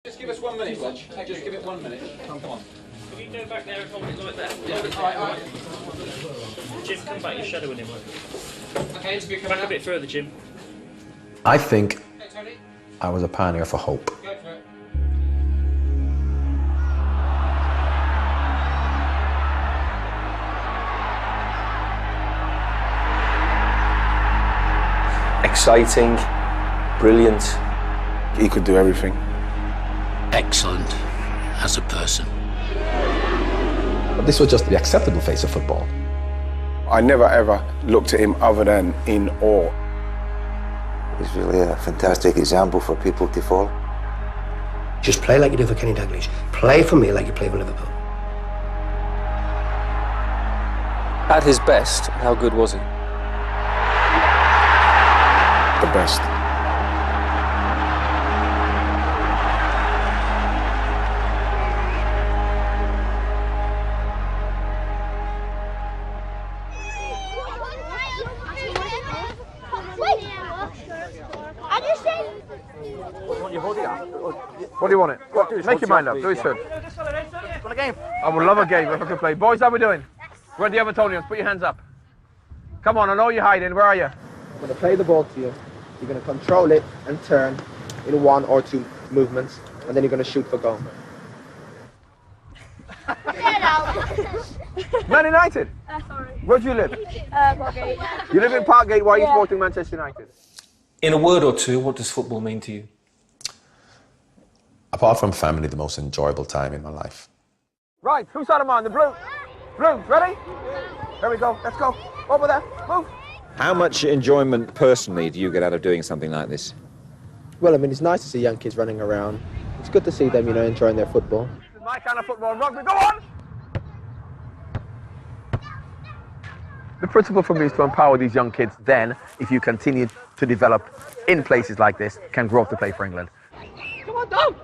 Just give us 1 minute, Rog. Just give it 1 minute. Come on. Can you go back there and hold it like that? Yeah, alright. Jim, come back, you're shadowing him. Okay, interview coming Back up. a bit further, Jim. I think Okay, Tony, I was a pioneer for hope. go for it. Exciting, brilliant. He could do everything. Excellent as a person. But this was just the acceptable face of football. I never ever looked at him other than in awe. He's really a fantastic example for people to follow. Just play like you do for Kenny Dalglish. Play for me like you play for Liverpool. At his best, how good was he? The best. What do you want it? Make your mind up. Do it soon. Want a game? I would love a game if I could play. Boys, how we doing? Where are the Evertonians? Put your hands up. Come on, I know you're hiding. Where are you? I'm going to play the ball to you. You're going to control it and turn in 1 or 2 movements, and then you're going to shoot for goal. Man United? Sorry. Where do you live? Parkgate. You live in Parkgate. Why are you supporting Manchester United? In a word or two, what does football mean to you? Apart from family, the most enjoyable time in my life. Right, whose side am I on? The blue. Blue, ready? There we go. Let's go. Over there. Move. How much enjoyment personally do you get out of doing something like this? Well, I mean, it's nice to see young kids running around. It's good to see them, you know, enjoying their football. This is my kind of football. Rugby, go on! The principle for me is to empower these young kids. Then, if you continue to develop in places like this, can grow up to play for England. Come on, down!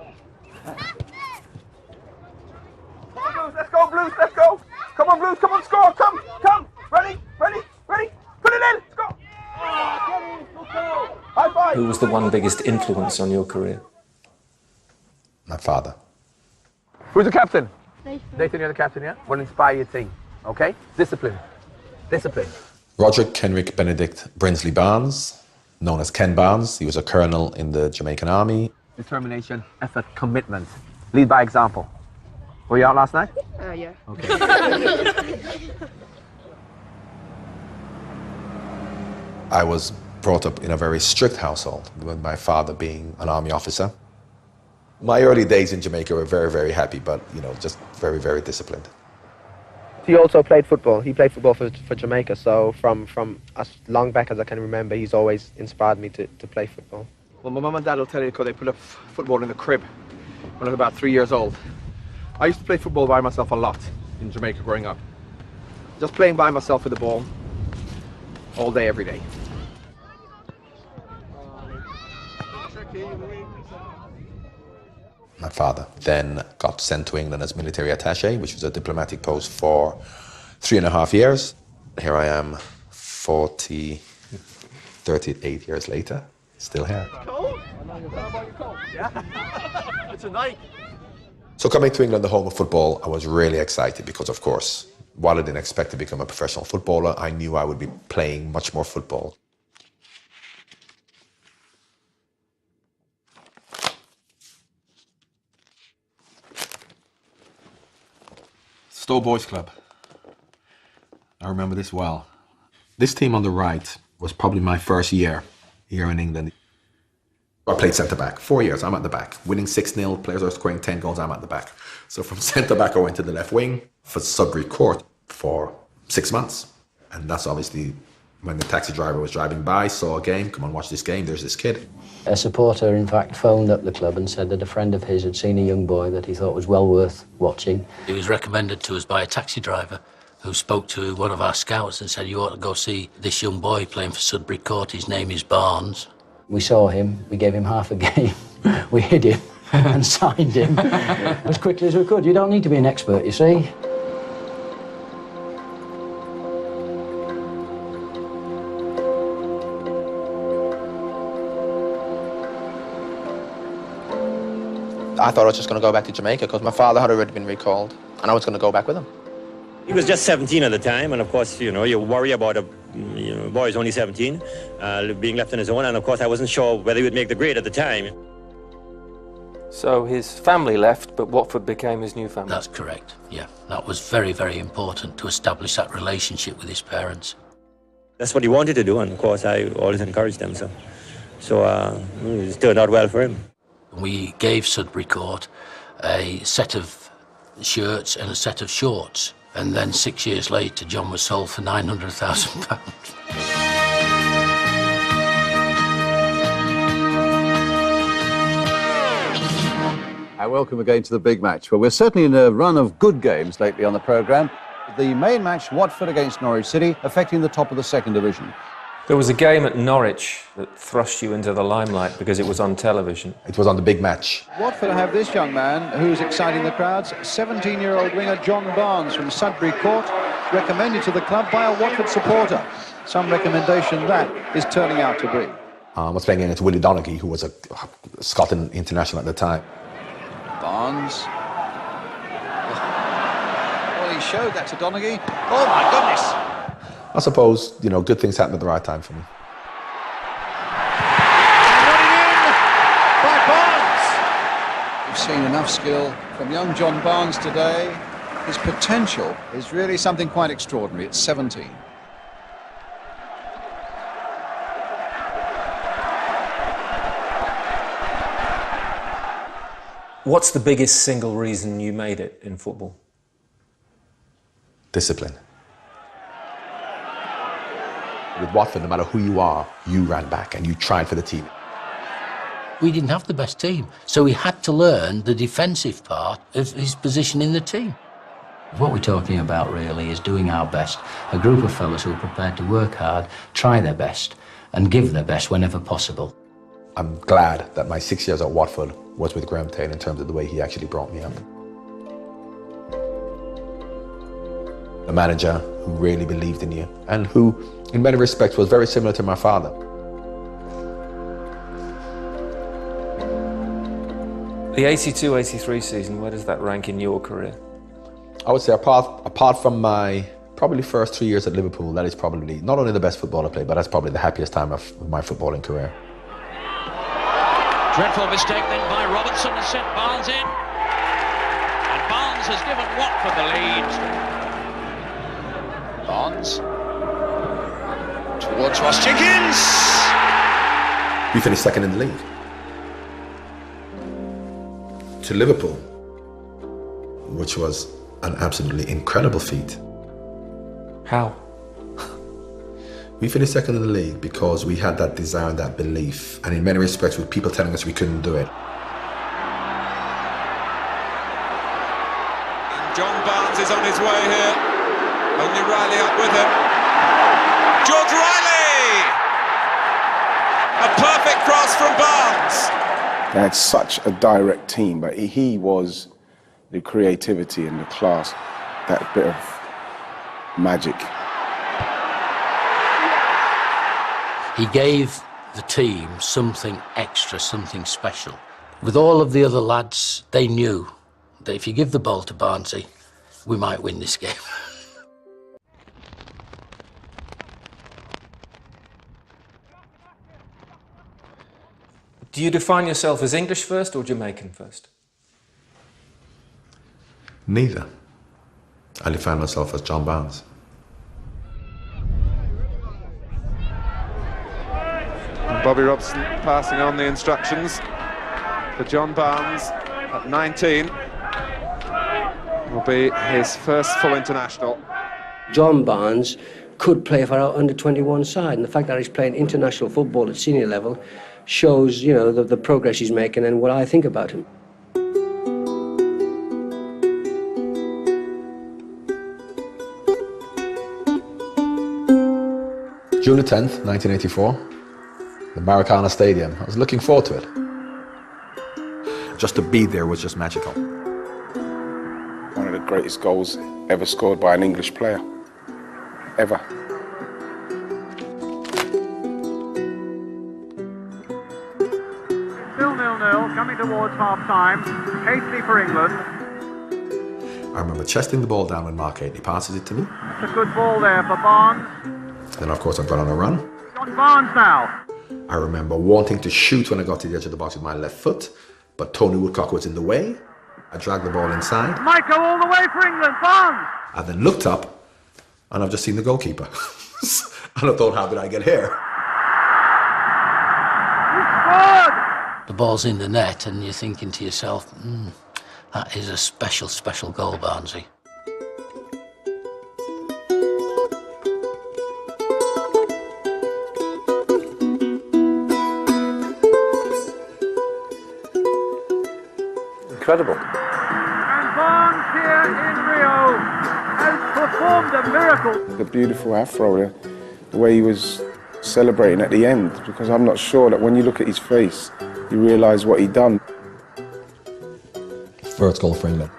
Blues, let's go, Blues, let's go! Come on, Blues, come on, score! Come! Ready? Put it in! Let's go! High five! Who was the one biggest influence on your career? My father. Who's the captain? Nathan, you're the captain, yeah? What inspire your team, okay? Discipline. Roderick Kenrick Benedict Brinsley Barnes, known as Ken Barnes. He was a colonel in the Jamaican army. Determination, effort, commitment. Lead by example. Were you out last night? Yeah. Okay. I was brought up in a very strict household, with my father being an army officer. My early days in Jamaica were very, very happy, but, you know, just very, very disciplined. He also played football. He played football for Jamaica, so from as long back as I can remember, he's always inspired me to play football. Well, my mum and dad will tell you because they put up football in the crib when I was about 3 years old. I used to play football by myself a lot in Jamaica growing up. Just playing by myself with the ball all day, every day. My father then got sent to England as military attaché, which was a diplomatic post for 3.5 years. Here I am, 38 years later, still here. Cold? Yeah. It's a night. So coming to England, the home of football, I was really excited because, of course, while I didn't expect to become a professional footballer, I knew I would be playing much more football. Stowe Boys Club. I remember this well. This team on the right was probably my first year here in England. I played centre-back, 4 years, I'm at the back. Winning 6-0, players are scoring 10 goals, I'm at the back. So from centre-back I went to the left wing for Sudbury Court for 6 months. And that's obviously when the taxi driver was driving by, saw a game, come on, watch this game, there's this kid. A supporter, in fact, phoned up the club and said that a friend of his had seen a young boy that he thought was well worth watching. He was recommended to us by a taxi driver who spoke to one of our scouts and said, you ought to go see this young boy playing for Sudbury Court, his name is Barnes. We saw him, we gave him half a game, we hid him and signed him as quickly as we could. You don't need to be an expert, you see. I thought I was just going to go back to Jamaica because my father had already been recalled, and I was going to go back with him. He was just 17 at the time, and of course, you worry about a boy who's only 17, being left on his own, and of course I wasn't sure whether he would make the grade at the time. So his family left, but Watford became his new family? That's correct, yeah. That was very, very important to establish that relationship with his parents. That's what he wanted to do, and of course I always encouraged him, so it turned out well for him. We gave Sudbury Court a set of shirts and a set of shorts, and then 6 years later John was sold for £900,000. And welcome again to the big match. Well, we're certainly in a run of good games lately on the programme. The main match, Watford against Norwich City, affecting the top of the second division. There was a game at Norwich that thrust you into the limelight because it was on television. It was on the big match. Watford have this young man who's exciting the crowds, 17-year-old winger John Barnes from Sudbury Court, recommended to the club by a Watford supporter. Some recommendation that is turning out to be. I was playing against Willie Donaghy, who was a Scotland international at the time. Barnes. Well, he showed that to Donaghy. Oh, my goodness! I suppose, good things happen at the right time for me. By Barnes! We've seen enough skill from young John Barnes today. His potential is really something quite extraordinary. It's 17. What's the biggest single reason you made it in football? Discipline. With Watford, no matter who you are, you ran back and you tried for the team. We didn't have the best team, so we had to learn the defensive part of his position in the team. What we're talking about really is doing our best. A group of fellas who are prepared to work hard, try their best, and give their best whenever possible. I'm glad that my 6 years at Watford was with Graham Taylor in terms of the way he actually brought me up. A manager who really believed in you and who, in many respects, was very similar to my father. The 82-83 season, where does that rank in your career? I would say apart from my probably first 3 years at Liverpool, that is probably not only the best football I played, but that's probably the happiest time of my footballing career. Dreadful mistake then by Robertson has sent Barnes in. And Barnes has given Watford the lead. Barnes. Towards Ross Jenkins. We finished second in the league. To Liverpool, which was an absolutely incredible feat. How? We finished second in the league because we had that desire and that belief, and in many respects with people telling us we couldn't do it. John Barnes is on his way here. Only Riley up with him. George Riley! A perfect cross from Barnes. They had such a direct team, but he was the creativity and the class, that bit of magic. He gave the team something extra, something special. With all of the other lads, they knew that if you give the ball to Barnesy, we might win this game. Do you define yourself as English first or Jamaican first? Neither. I define myself as John Barnes. Bobby Robson passing on the instructions for John Barnes at 19. Will be his first full international. John Barnes could play for our under-21 side, and the fact that he's playing international football at senior level shows, the progress he's making and what I think about him. June the 10th, 1984, the Maracana Stadium. I was looking forward to it. Just to be there was just magical. One of the greatest goals ever scored by an English player. Ever. Still 0-0, coming heading towards half-time. Hasty for England. I remember chesting the ball down when Mark Haley passes it to me. It's a good ball there for Barnes. Then, of course, I've gone on a run. John Barnes now. I remember wanting to shoot when I got to the edge of the box with my left foot, but Tony Woodcock was in the way. I dragged the ball inside. Might go all the way for England. Barnes. I then looked up, and I've just seen the goalkeeper. And I thought, how did I get here? He scored. The ball's in the net, and you're thinking to yourself, that is a special, special goal, Barnesy. Incredible. And Barnes here in Rio has performed a miracle. The beautiful afro, the way he was celebrating at the end, because I'm not sure that when you look at his face, you realise what he'd done. First goal for England.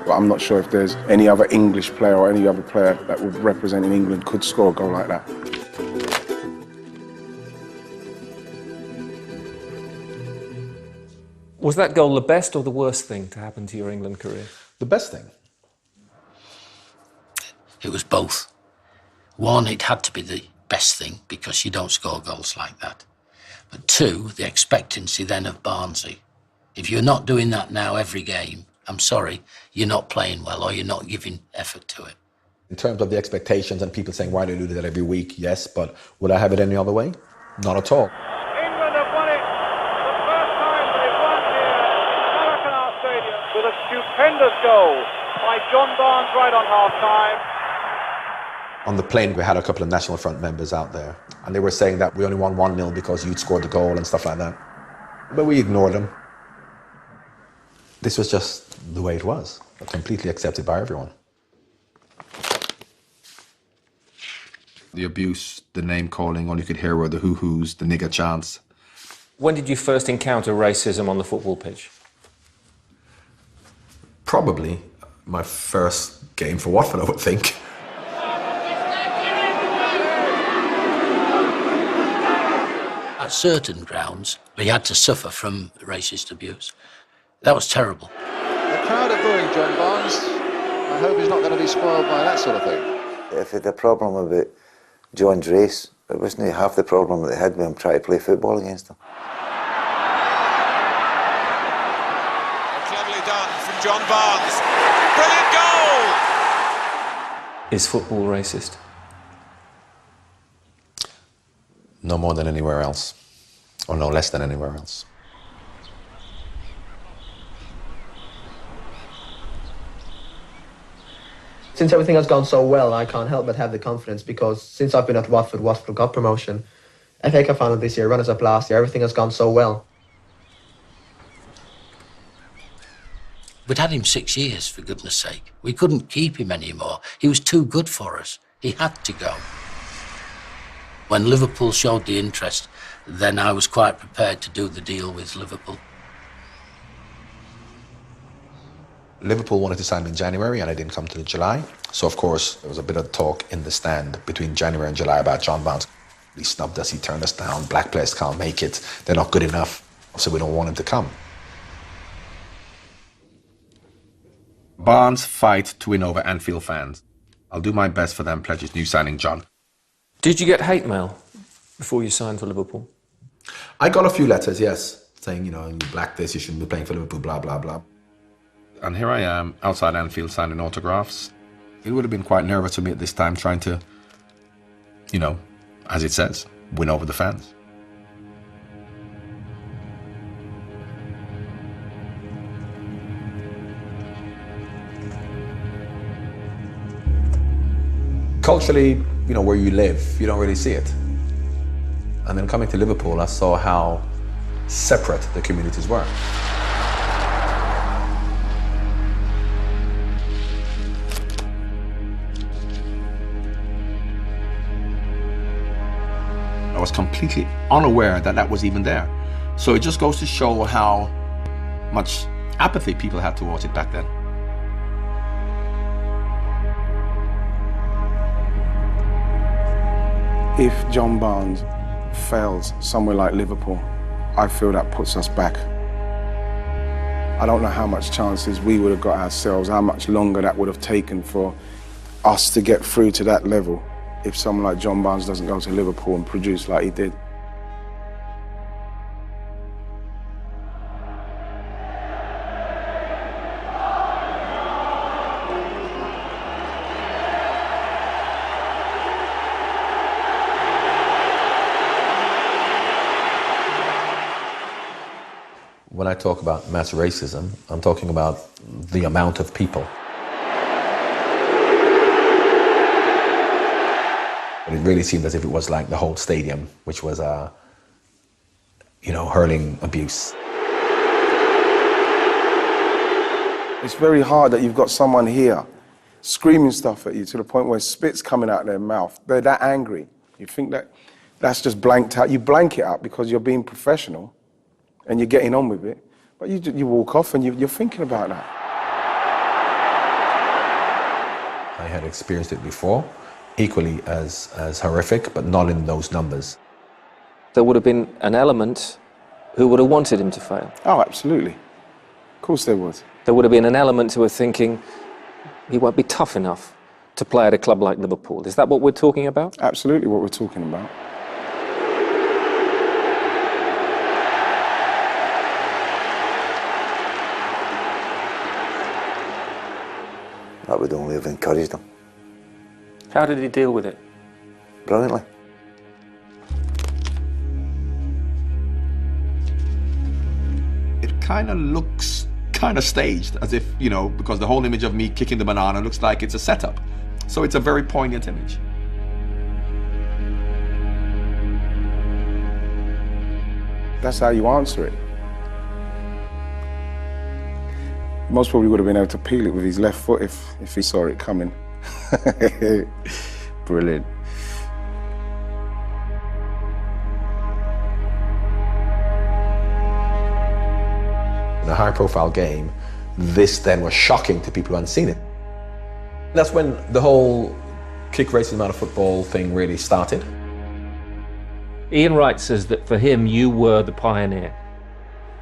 But I'm not sure if there's any other English player or any other player that would represent in England could score a goal like that. Was that goal the best or the worst thing to happen to your England career? The best thing. It was both. One, it had to be the best thing because you don't score goals like that. But two, the expectancy then of Barnesy. If you're not doing that now every game, I'm sorry, you're not playing well or you're not giving effort to it. In terms of the expectations and people saying, why do you do that every week? Yes, but would I have it any other way? Not at all. England have won it the first time they've won here at Maracanã Stadium with a stupendous goal by John Barnes right on half-time. On the plane, we had a couple of National Front members out there, and they were saying that we only won 1-0 because you'd scored the goal and stuff like that. But we ignored them. This was just the way it was, completely accepted by everyone. The abuse, the name-calling, all you could hear were the hoo-hoos, the nigger chants. When did you first encounter racism on the football pitch? Probably my first game for Watford, I would think. At certain grounds, he had to suffer from racist abuse. That was terrible. The crowd are booing John Barnes. I hope he's not going to be spoiled by that sort of thing. If they had a problem about John's race, it wasn't half the problem that they had with him trying to play football against them. Cleverly done from John Barnes. Brilliant goal! Is football racist? No more than anywhere else, or no less than anywhere else. Since everything has gone so well, I can't help but have the confidence because since I've been at Watford, Watford got promotion. FA Cup final this year, runners-up last year, everything has gone so well. We'd had him 6 years, for goodness sake. We couldn't keep him anymore. He was too good for us. He had to go. When Liverpool showed the interest, then I was quite prepared to do the deal with Liverpool. Liverpool wanted to sign him in January and I didn't come till July. So, of course, there was a bit of talk in the stand between January and July about John Barnes. He snubbed us, he turned us down, black players can't make it, they're not good enough, so we don't want him to come. Barnes fight to win over Anfield fans. I'll do my best for them, pledges new signing John. Did you get hate mail before you signed for Liverpool? I got a few letters, yes, saying, you know, you black this, you shouldn't be playing for Liverpool, blah, blah, blah. And here I am, outside Anfield, signing autographs. It would have been quite nervous for me at this time, trying to, you know, as it says, win over the fans. Culturally, you know, where you live, you don't really see it. And then coming to Liverpool, I saw how separate the communities were. I was completely unaware that that was even there. So it just goes to show how much apathy people had towards it back then. If John Barnes fails somewhere like Liverpool, I feel that puts us back I don't know how much chances we would have got ourselves, how much longer that would have taken for us to get through to that level if someone like John Barnes doesn't go to Liverpool and produce like he did. When I talk about mass racism, I'm talking about the amount of people. But it really seemed as if it was like the whole stadium, which was, hurling abuse. It's very hard that you've got someone here screaming stuff at you to the point where spit's coming out their mouth. They're that angry. You think that that's just blanked out. You blank it out because you're being professional and you're getting on with it. But you walk off and you're thinking about that. I had experienced it before, equally as horrific, but not in those numbers. There would have been an element who would have wanted him to fail. Oh, absolutely. Of course there would. There would have been an element who were thinking he won't be tough enough to play at a club like Liverpool. Is that what we're talking about? Absolutely what we're talking about. That would only have encouraged him. How did he deal with it? Brilliantly. It kind of looks kind of staged, as if, because the whole image of me kicking the banana looks like it's a setup. So it's a very poignant image. That's how you answer it. Most probably would have been able to peel it with his left foot if he saw it coming. Brilliant. In a high-profile game, this then was shocking to people who hadn't seen it. That's when the whole kick racism out of football thing really started. Ian Wright says that for him, you were the pioneer.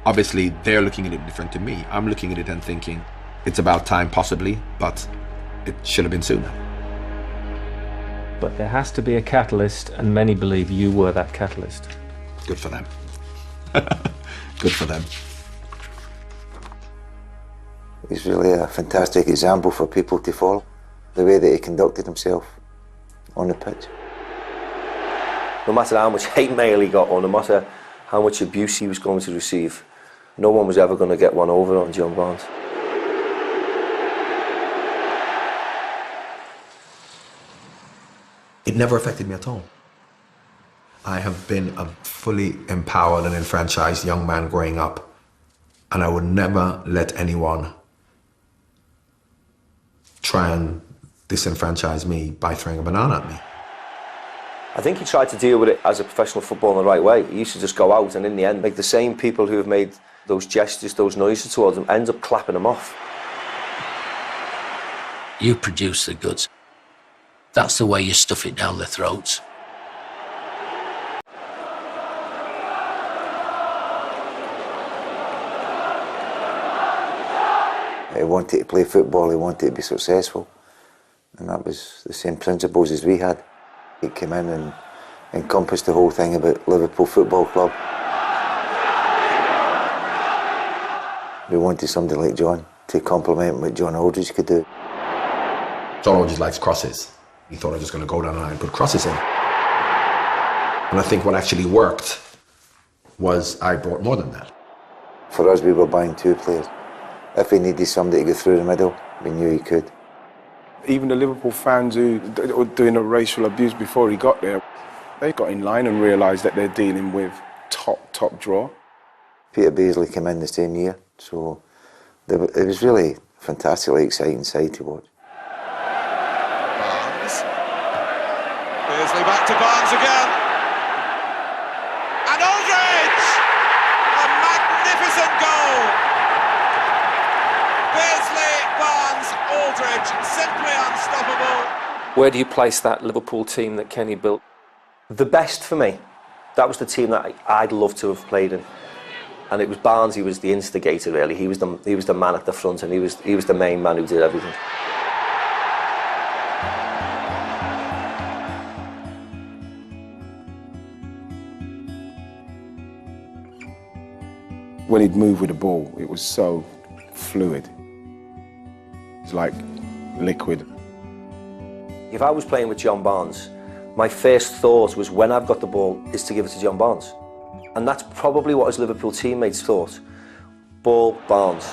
Obviously, they're looking at it different to me. I'm looking at it and thinking, it's about time possibly, but it should have been sooner. But there has to be a catalyst, and many believe you were that catalyst. Good for them. Good for them. He's really a fantastic example for people to follow, the way that he conducted himself on the pitch. No matter how much hate mail he got, or no matter how much abuse he was going to receive, no one was ever going to get one over on John Barnes. It never affected me at all. I have been a fully empowered and enfranchised young man growing up, and I would never let anyone try and disenfranchise me by throwing a banana at me. I think he tried to deal with it as a professional footballer in the right way. He used to just go out and in the end, like the same people who have made those gestures, those noises towards him, ends up clapping him off. You produce the goods. That's the way you stuff it down their throats. He wanted to play football, he wanted to be successful. And that was the same principles as we had. He came in and encompassed the whole thing about Liverpool Football Club. We wanted somebody like John to complement what John Aldridge could do. John Aldridge likes crosses. He thought I was just going to go down the line and put crosses in. And I think what actually worked was I brought more than that. For us, we were buying two players. If he needed somebody to go through the middle, we knew he could. Even the Liverpool fans who were doing the racial abuse before he got there, they got in line and realised that they're dealing with top draw. Peter Beardsley came in the same year, so it was really a fantastically exciting side to watch. Barnes. Beardsley back to Barnes again. And Aldridge! A magnificent goal! Beardsley, Barnes, Aldridge, simply unstoppable. Where do you place that Liverpool team that Kenny built? The best for me, that was the team that I'd love to have played in. And it was Barnes, he was the instigator really. He was the man at the front, and he was the main man who did everything. When he'd move with the ball, it was so fluid. It's like liquid. If I was playing with John Barnes, my first thought was, when I've got the ball, is to give it to John Barnes. And that's probably what his Liverpool teammates thought. Ball, Barnes.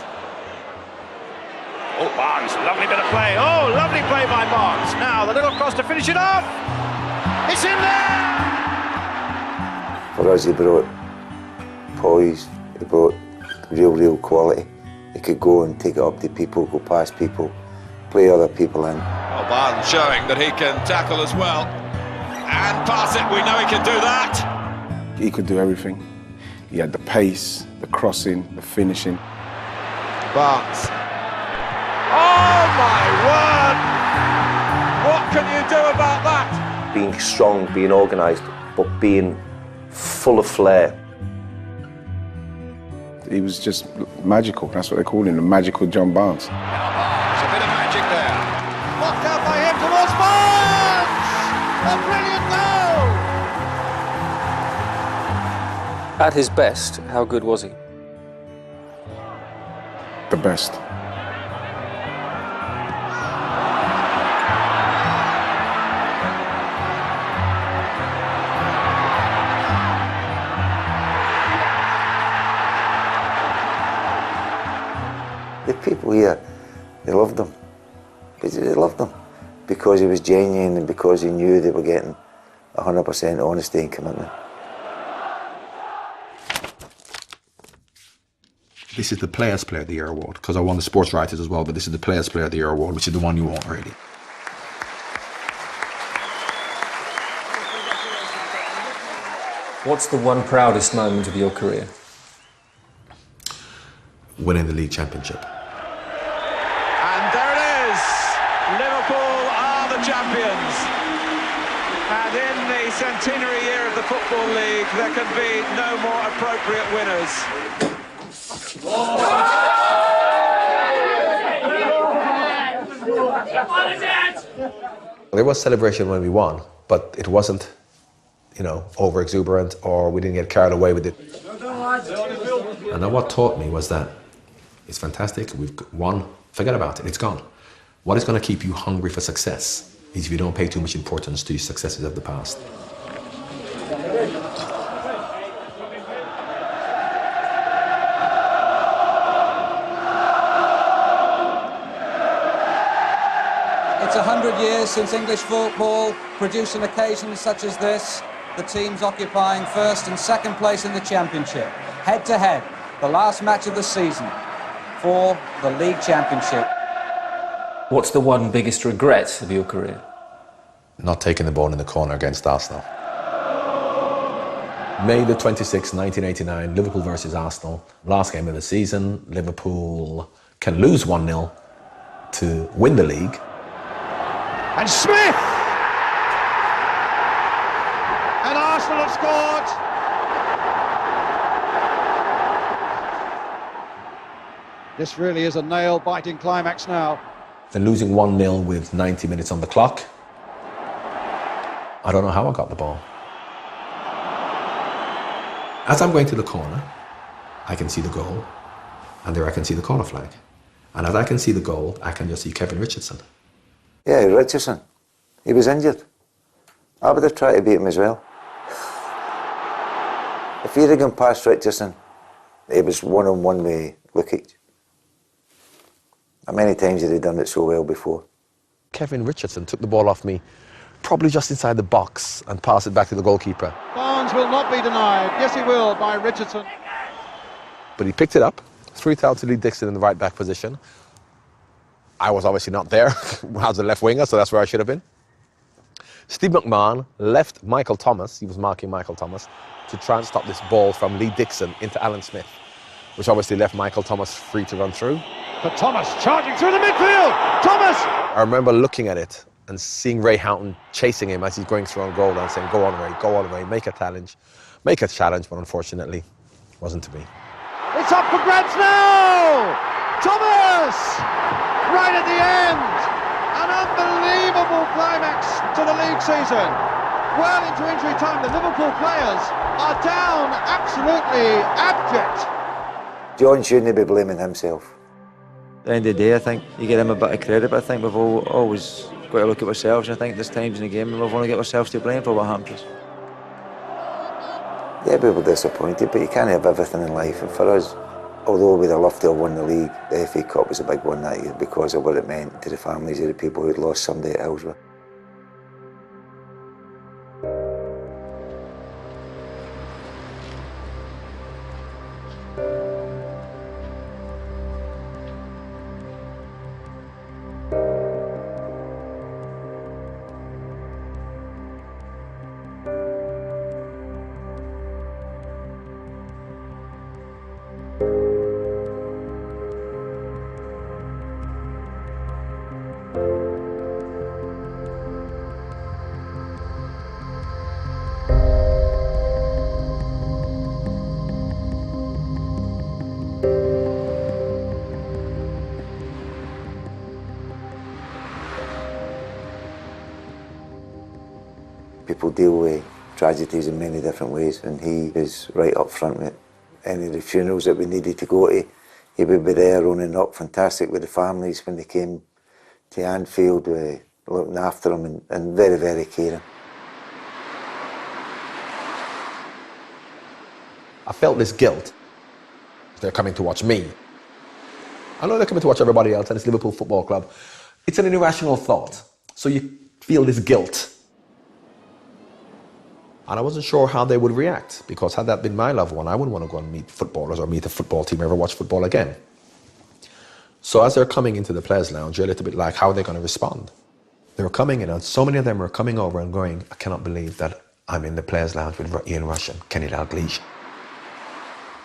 Oh, Barnes, lovely bit of play. Oh, lovely play by Barnes. Now, the little cross to finish it off. It's in there! For us, he brought poise, he brought real quality. He could go and take it up to people, go past people, play other people in. Well, Barnes showing that he can tackle as well. And pass it, we know he can do that. He could do everything. He had the pace, the crossing, the finishing. Barnes. Oh my word! What can you do about that? Being strong, being organised, but being full of flair. He was just magical. That's what they call him, the magical John Barnes. There's a bit of magic there. Knocked out by him towards Barnes! A brilliant goal! At his best, how good was he? The best. The people here, they loved him. They loved him because he was genuine and because he knew they were getting 100% honesty and commitment. This is the Players Player of the Year award, because I won the Sports Writers as well, but this is the Players Player of the Year award, which is the one you want, really. What's the one proudest moment of your career? Winning the league championship. And there it is! Liverpool are the champions. And in the centenary year of the Football League, there can be no more appropriate winners. There was celebration when we won, but it wasn't, you know, over exuberant, or we didn't get carried away with it. And then what taught me was that it's fantastic, we've won, forget about it, it's gone. What is going to keep you hungry for success is if you don't pay too much importance to successes of the past. It's 100 years since English football produced an occasion such as this. The teams occupying first and second place in the championship. Head to head, the last match of the season for the league championship. What's the one biggest regret of your career? Not taking the ball in the corner against Arsenal. May the 26th, 1989, Liverpool versus Arsenal. Last game of the season. Liverpool can lose 1-0 to win the league. And Smith! And Arsenal have scored! This really is a nail-biting climax now. Then losing 1-0 with 90 minutes on the clock. I don't know how I got the ball. As I'm going to the corner, I can see the goal, and there I can see the corner flag. And as I can see the goal, I can just see Kevin Richardson. Yeah, Richardson. He was injured. I would have tried to beat him as well. If he'd have gone past Richardson, it was one-on-one with Lukic. How many times had he done it so well before? Kevin Richardson took the ball off me, probably just inside the box, and passed it back to the goalkeeper. Barnes will not be denied. Yes, he will, by Richardson. But he picked it up, threw it out to Lee Dixon in the right-back position. I was obviously not there. I was a left winger, so that's where I should have been. Steve McMahon left Michael Thomas, he was marking Michael Thomas, to try and stop this ball from Lee Dixon into Alan Smith, which obviously left Michael Thomas free to run through. But Thomas charging through the midfield! Thomas! I remember looking at it and seeing Ray Houghton chasing him as he's going through on goal and saying, go on Ray, make a challenge. Make a challenge, but unfortunately, wasn't to be. It's up for grabs now! Thomas! Right at the end! An unbelievable climax to the league season. Well into injury time, the Liverpool players are down absolutely abject. John shouldn't be blaming himself. At the end of the day, I think you give him a bit of credit, but I think we've always got to look at ourselves. I think there's times in the game we've only got ourselves to blame for what happens. Yeah, we were disappointed, but you can't have everything in life. And for us, although we'd have loved to have won the league, the FA Cup was a big one that year because of what it meant to the families of the people who'd lost somebody at Hillsborough. People deal with tragedies in many different ways, and he was right up front with any of the funerals that we needed to go to. He would be there running up, fantastic with the families when they came to Anfield, looking after them and very, very caring. I felt this guilt. They're coming to watch me. I know they're coming to watch everybody else, and it's Liverpool Football Club. It's an irrational thought, so you feel this guilt. And I wasn't sure how they would react, because had that been my loved one, I wouldn't want to go and meet footballers or meet a football team or ever watch football again. So as they're coming into the players' lounge, you're a little bit like, how are they going to respond? They were coming in, and so many of them were coming over and going, I cannot believe that I'm in the players' lounge with Ian Rush and Kenny Dalglish.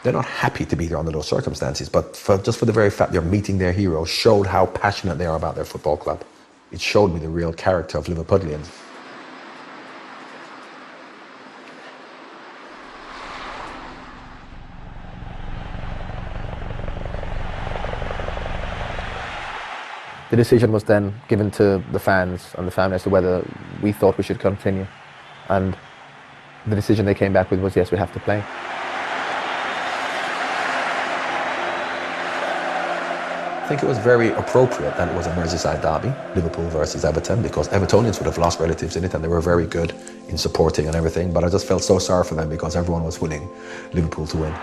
They're not happy to be there under those circumstances, but just for the very fact they're meeting their hero showed how passionate they are about their football club. It showed me the real character of Liverpudlians. The decision was then given to the fans and the family as to whether we thought we should continue. And the decision they came back with was, yes, we have to play. I think it was very appropriate that it was a Merseyside derby, Liverpool versus Everton, because Evertonians would have lost relatives in it, and they were very good in supporting and everything, but I just felt so sorry for them because everyone was willing Liverpool to win.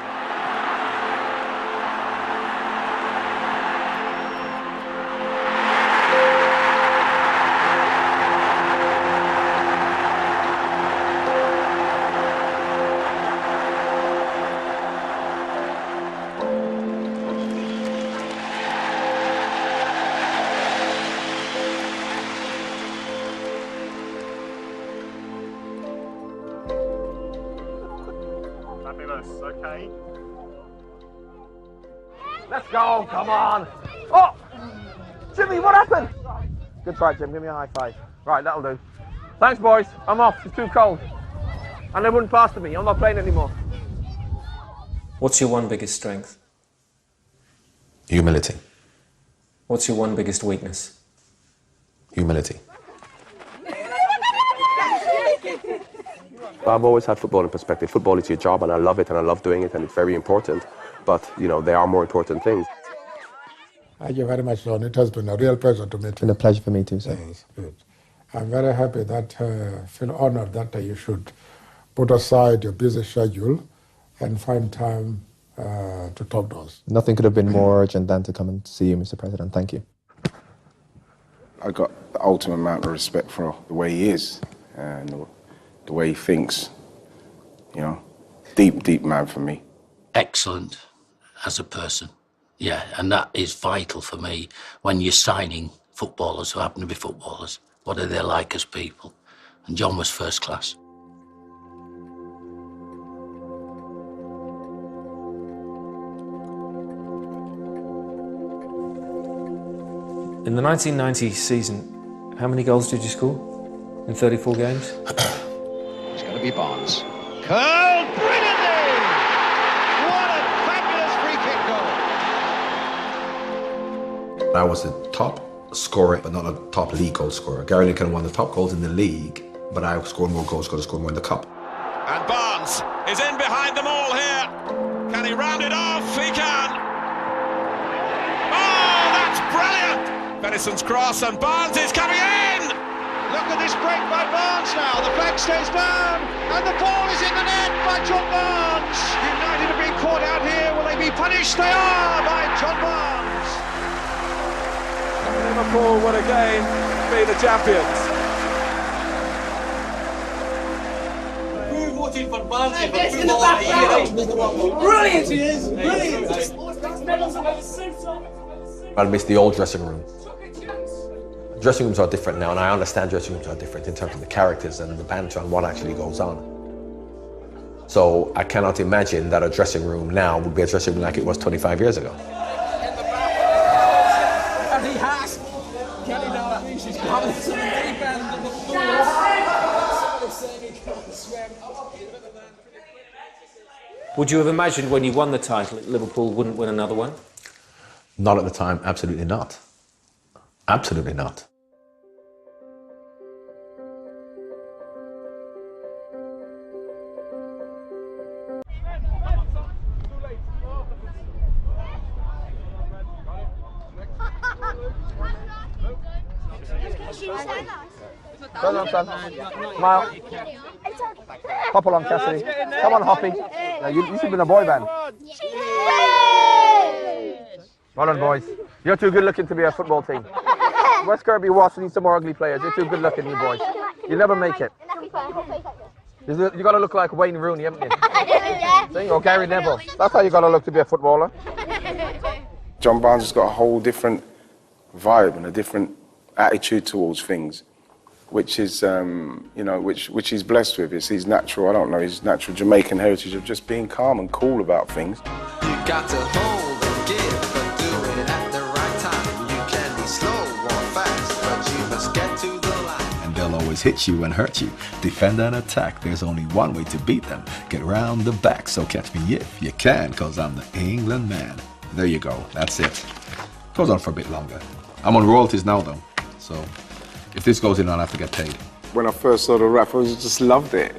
Fabulous, okay. Let's go, come on. Oh! Jimmy, what happened? Good try, Jim, give me a high five. Right, that'll do. Thanks, boys. I'm off, it's too cold. And they wouldn't pass to me, I'm not playing anymore. What's your one biggest strength? Humility. What's your one biggest weakness? Humility. I've always had football in perspective. Football is your job, and I love it, and I love doing it, and it's very important. But, you know, there are more important things. Thank you very much, Ron. It has been a real pleasure to meet you. It's been a pleasure for me too, sir. Yes, good. I'm very happy that, feel honored that you should put aside your busy schedule and find time to talk to us. Nothing could have been more urgent than to come and see you, Mr. President. Thank you. I got the ultimate amount of respect for the way he is and the way he thinks, you know, deep man for me. Excellent as a person, yeah, and that is vital for me when you're signing footballers who happen to be footballers. What are they like as people? And John was first class. In the 1990 season, how many goals did you score in 34 games? It's going to be Barnes. Curled brilliantly! What a fabulous free I was the top scorer, but not a top league goal scorer. Gary Lineker won the top goals in the league, but I scored more goals because I scored more in the cup. And Barnes is in behind them all here. Can he round it off? He can. Oh, that's brilliant! Benison's cross and Barnes is coming in! Look at this break by Barnes now. The flag stays down and the ball is in the net by John Barnes. United have been caught out here. Will they be punished? They are by John Barnes. Liverpool would again be the champions. Who voted for Barnes? In the background. Brilliant he is. Brilliant. I miss the old dressing room. Dressing rooms are different now, and I understand dressing rooms are different in terms of the characters and the banter and what actually goes on. So I cannot imagine that a dressing room now would be a dressing room like it was 25 years ago. And he has. Kelly Dalglish is coming to the deep end of the floor. Would you have imagined when you won the title that Liverpool wouldn't win another one? Not at the time, absolutely not. Absolutely not. Well done, son. Smile. Hop along, Cassidy. Come on, Hoppy. Yeah, you should be in a boy band. Well done, boys. You're too good looking to be a football team. West Kirby Wasps need some more ugly players. You're too good looking, you boys. You'll never make it. You got to look like Wayne Rooney, haven't you? See? Or Gary Neville. That's how you got to look to be a footballer. John Barnes has got a whole different vibe and a different attitude towards things, which is, which he's blessed with. It's his natural, I don't know, his natural Jamaican heritage of just being calm and cool about things. You got to hold and give, but do it at the right time. You can be slow or fast, but you must get to the line. And they'll always hit you and hurt you. Defend and attack, there's only one way to beat them. Get round the back, so catch me if you can, cause I'm the England man. There you go, that's it. Goes on for a bit longer. I'm on royalties now though, so if this goes in, I'll have to get paid. When I first saw the rap, I just loved it.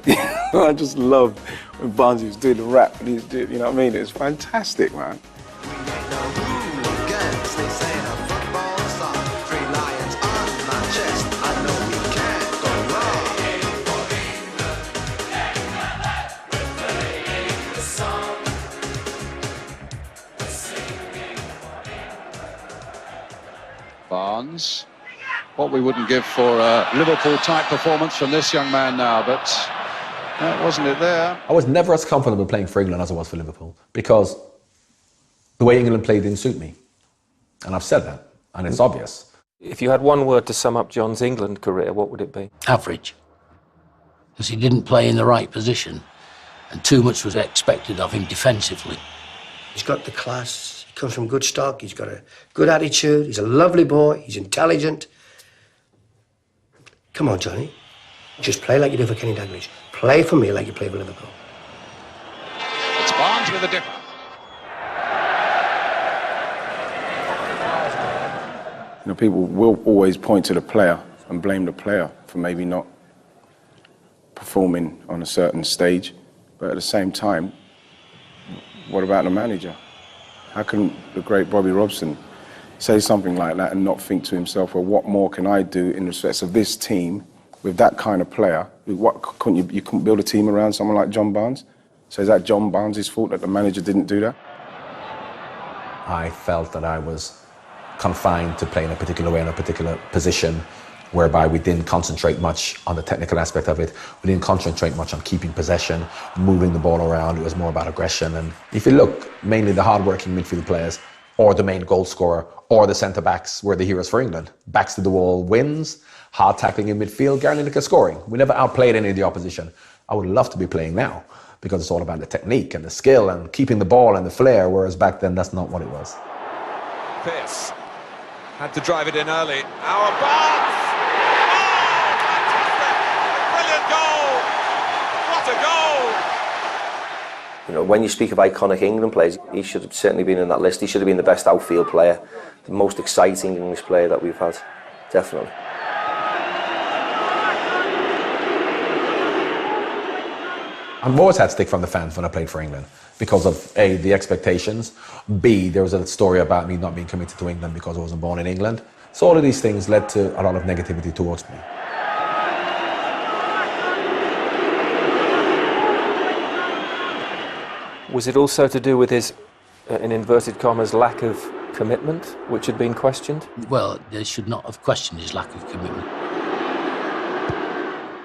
I just loved when Barnes was doing the rap, and he's doing, you know what I mean? It's fantastic, man. Barnes. What we wouldn't give for a Liverpool-type performance from this young man now, but wasn't it there? I was never as comfortable playing for England as I was for Liverpool because the way England played didn't suit me. And I've said that, and it's obvious. If you had one word to sum up John's England career, what would it be? Average. Because he didn't play in the right position, and too much was expected of him defensively. He's got the class, he comes from good stock, he's got a good attitude, he's a lovely boy, he's intelligent. Come on, Johnny. Just play like you do for Kenny Dalglish. Play for me like you play for Liverpool. It's Barnes with a dip. You know, people will always point to the player and blame the player for maybe not performing on a certain stage. But at the same time, what about the manager? How can the great Bobby Robson say something like that and not think to himself, well, what more can I do in respect of this team with that kind of player? What couldn't you couldn't build a team around someone like John Barnes? So is that John Barnes' fault that the manager didn't do that? I felt that I was confined to play in a particular way in a particular position, whereby we didn't concentrate much on the technical aspect of it. We didn't concentrate much on keeping possession, moving the ball around. It was more about aggression. And if you look, mainly the hard-working midfield players or the main goal scorer or the centre-backs were the heroes for England. Backs to the wall wins, hard tackling in midfield, Gary Lineker scoring. We never outplayed any of the opposition. I would love to be playing now because it's all about the technique and the skill and keeping the ball and the flair, whereas back then that's not what it was. Pearce had to drive it in early. Our Barnes! Oh, fantastic! Brilliant goal! What a goal! You know, when you speak of iconic England players, he should have certainly been in that list. He should have been the best outfield player, the most exciting English player that we've had, definitely. I've always had stick from the fans when I played for England because of A, the expectations, B, there was a story about me not being committed to England because I wasn't born in England. So all of these things led to a lot of negativity towards me. Was it also to do with his, in inverted commas, lack of commitment, which had been questioned? Well, they should not have questioned his lack of commitment.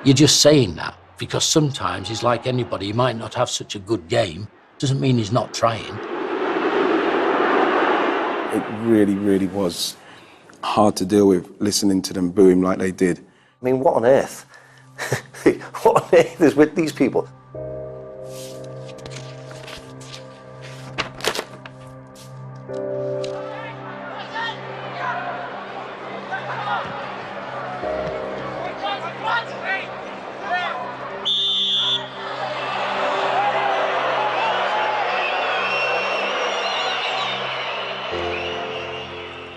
You're just saying that because sometimes he's like anybody. He might not have such a good game. Doesn't mean he's not trying. It really, really was hard to deal with, listening to them boo him like they did. I mean, what on earth? What on earth is with these people?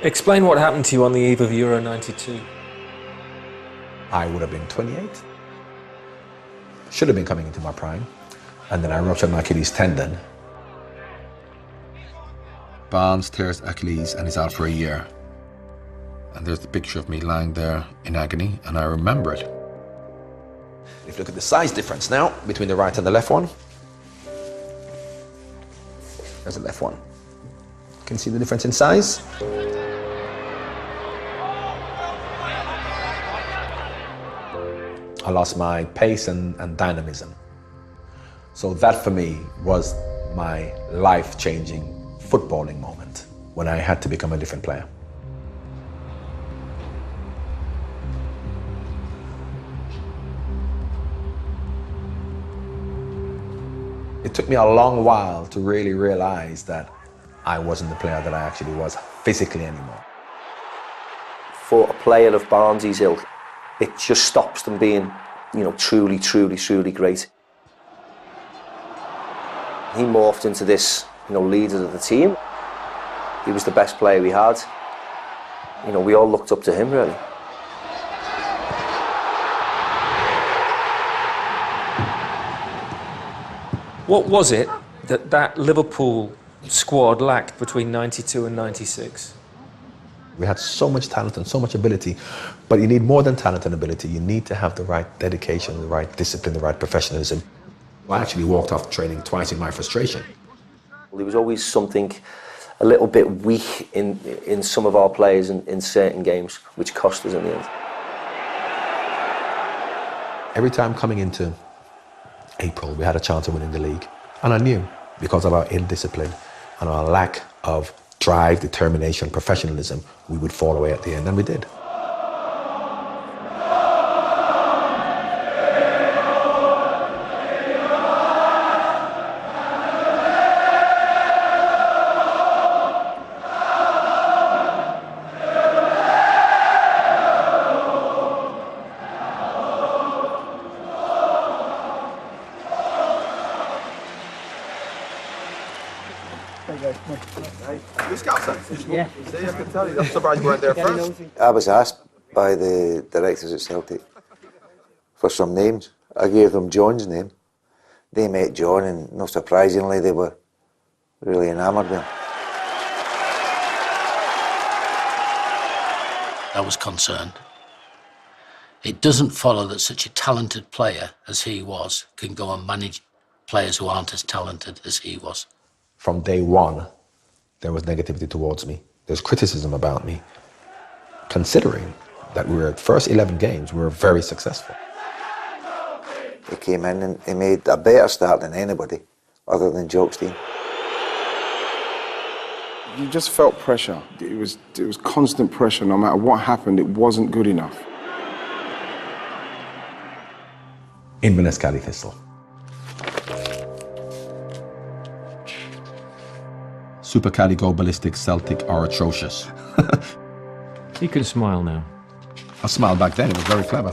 Explain what happened to you on the eve of Euro 92. I would have been 28. Should have been coming into my prime. And then I ruptured my Achilles tendon. Barnes tears Achilles and is out for a year. And there's the picture of me lying there in agony, and I remember it. If you look at the size difference now between the right and the left one, there's the left one. You can see the difference in size. I lost my pace and dynamism. So that for me was my life-changing footballing moment when I had to become a different player. It took me a long while to really realize that I wasn't the player that I actually was physically anymore. For a player of Barnes' ilk, it just stops them being, you know, truly, truly, truly great. He morphed into this, you know, leader of the team. He was the best player we had. You know, we all looked up to him, really. What was it that Liverpool squad lacked between 92 and 96? We had so much talent and so much ability, but you need more than talent and ability. You need to have the right dedication, the right discipline, the right professionalism. I actually walked off training twice in my frustration. There was always something a little bit weak in some of our players in certain games, which cost us in the end. Every time coming into April, we had a chance of winning the league. And I knew, because of our ill discipline and our lack of drive, determination, professionalism, we would fall away at the end, and we did. Yeah. See, I can tell you. I'm surprised you weren't there first. I was asked by the directors at Celtic for some names. I gave them John's name. They met John, and not surprisingly, they were really enamoured with him. I was concerned. It doesn't follow that such a talented player as he was can go and manage players who aren't as talented as he was. From day one, there was negativity towards me. There's criticism about me, considering that we were at first 11 games, we were very successful. He came in and he made a better start than anybody, other than Jokestein. You just felt pressure. It was constant pressure. No matter what happened, it wasn't good enough. Inverness Cali Thistle. Super Cali Go Ballistic Celtic are atrocious. You can smile now. I smiled back then, it was very clever.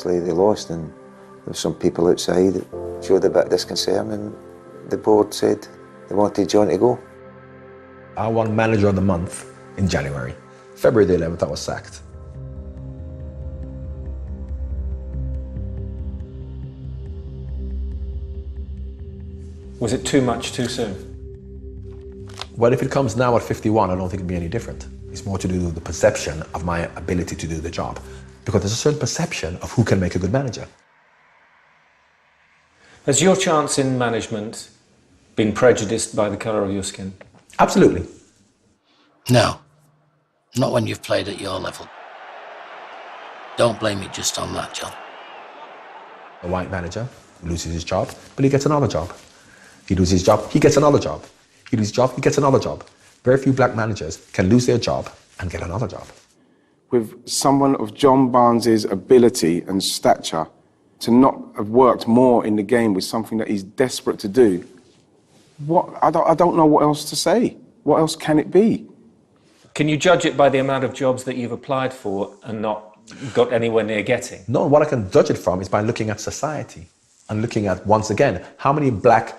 obviously they lost, and there were some people outside that showed a bit of disconcern, and the board said they wanted John to go. I won Manager of the Month in January. February the 11th, I was sacked. Was it too much too soon? Well, if it comes now at 51, I don't think it'd be any different. It's more to do with the perception of my ability to do the job. Because there's a certain perception of who can make a good manager. Has your chance in management been prejudiced by the colour of your skin? Absolutely. No, not when you've played at your level. Don't blame it just on that, John. A white manager loses his job, but he gets another job. He loses his job, he gets another job. He loses his job, he gets another job. Very few black managers can lose their job and get another job. With someone of John Barnes's ability and stature, to not have worked more in the game with something that he's desperate to do, I don't know what else to say. What else can it be? Can you judge it by the amount of jobs that you've applied for and not got anywhere near getting? No, what I can judge it from is by looking at society and looking at, once again, how many black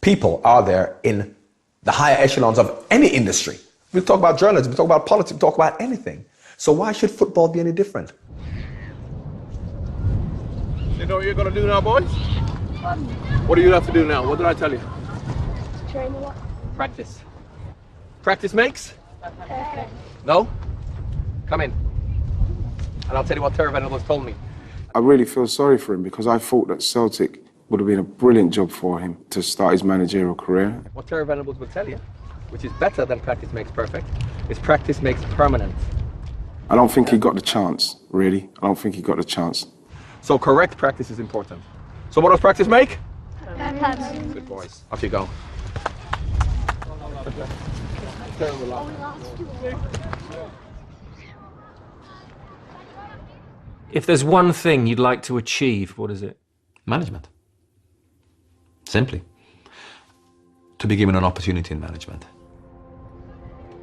people are there in the higher echelons of any industry. We talk about journalism, we talk about politics, we talk about anything. So why should football be any different? You know what you're going to do now, boys? What do you have to do now? What did I tell you? Train a lot. Practice. Practice makes? No? Come in. And I'll tell you what Terry Venables told me. I really feel sorry for him because I thought that Celtic would have been a brilliant job for him to start his managerial career. What Terry Venables will tell you, which is better than practice makes perfect, is practice makes permanent. I don't think he got the chance, really. I don't think he got the chance. So correct practice is important. So what does practice make? Permanent. Good boys. Off you go. If there's one thing you'd like to achieve, what is it? Management. Simply. To be given an opportunity in management.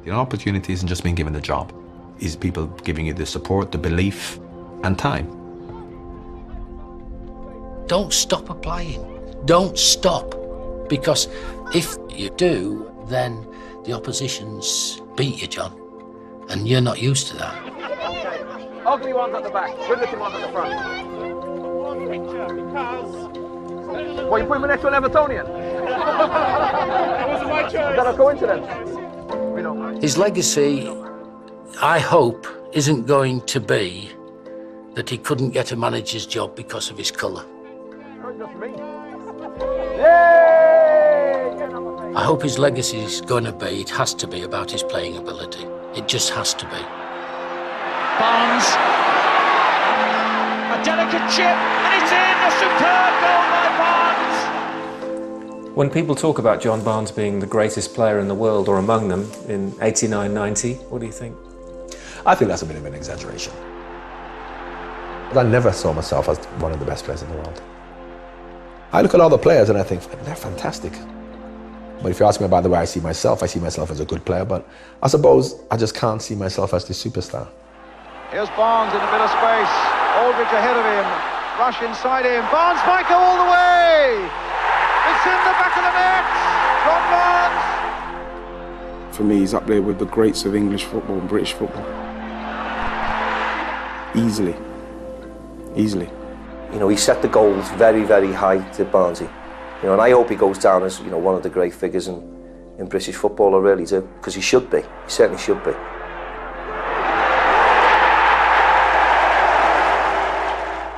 The opportunity isn't just being given the job. It's people giving you the support, the belief, and time. Don't stop applying. Don't stop. Because if you do, then the opposition's beat you, John. And you're not used to that. Ugly ones at the back, good looking ones at the front. Well, you put me next to an Evertonian? Is that a coincidence? His legacy, I hope, isn't going to be that he couldn't get a manager's job because of his colour. I hope his legacy is going to be, it has to be, about his playing ability. It just has to be. Barnes. A delicate chip, and it's in! A superb goal by Barnes! When people talk about John Barnes being the greatest player in the world, or among them, in 89-90, what do you think? I think that's a bit of an exaggeration. But I never saw myself as one of the best players in the world. I look at all the players and I think, they're fantastic. But if you ask me about the way I see myself as a good player, but I suppose I just can't see myself as the superstar. Here's Barnes in a bit of space. Aldridge ahead of him. Rush inside him. Barnes might go all the way. It's in the back of the net. John Barnes. For me, he's up there with the greats of English football and British football. Easily. Easily. You know, he set the goals very, very high to Barnesy. You know, and I hope he goes down as, you know, one of the great figures in British football, I really do, because he should be. He certainly should be.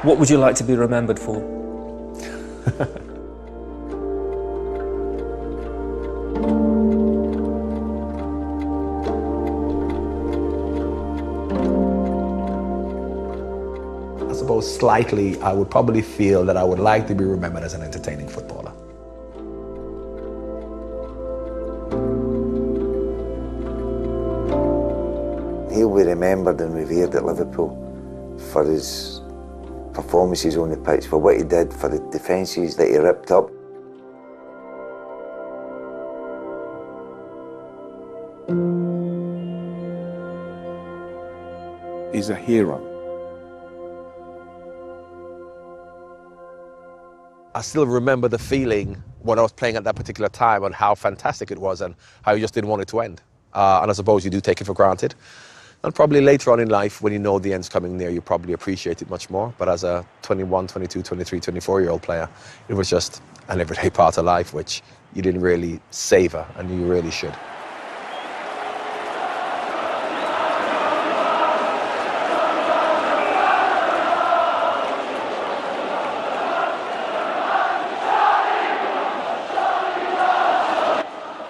What would you like to be remembered for? I suppose slightly, I would probably feel that I would like to be remembered as an entertaining footballer. He'll be remembered and revered at Liverpool for his performances on the pitch, for what he did, for the defences that he ripped up. He's a hero. I still remember the feeling when I was playing at that particular time and how fantastic it was and how you just didn't want it to end. And I suppose you do take it for granted. And probably later on in life, when you know the end's coming near, you probably appreciate it much more. But as a 21, 22, 23, 24-year-old player, it was just an everyday part of life, which you didn't really savor, and you really should.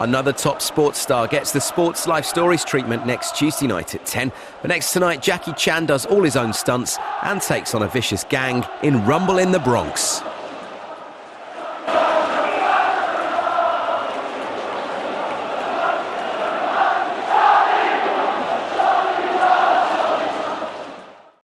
Another top sports star gets the Sports Life Stories treatment next Tuesday night at 10. But next tonight, Jackie Chan does all his own stunts and takes on a vicious gang in Rumble in the Bronx.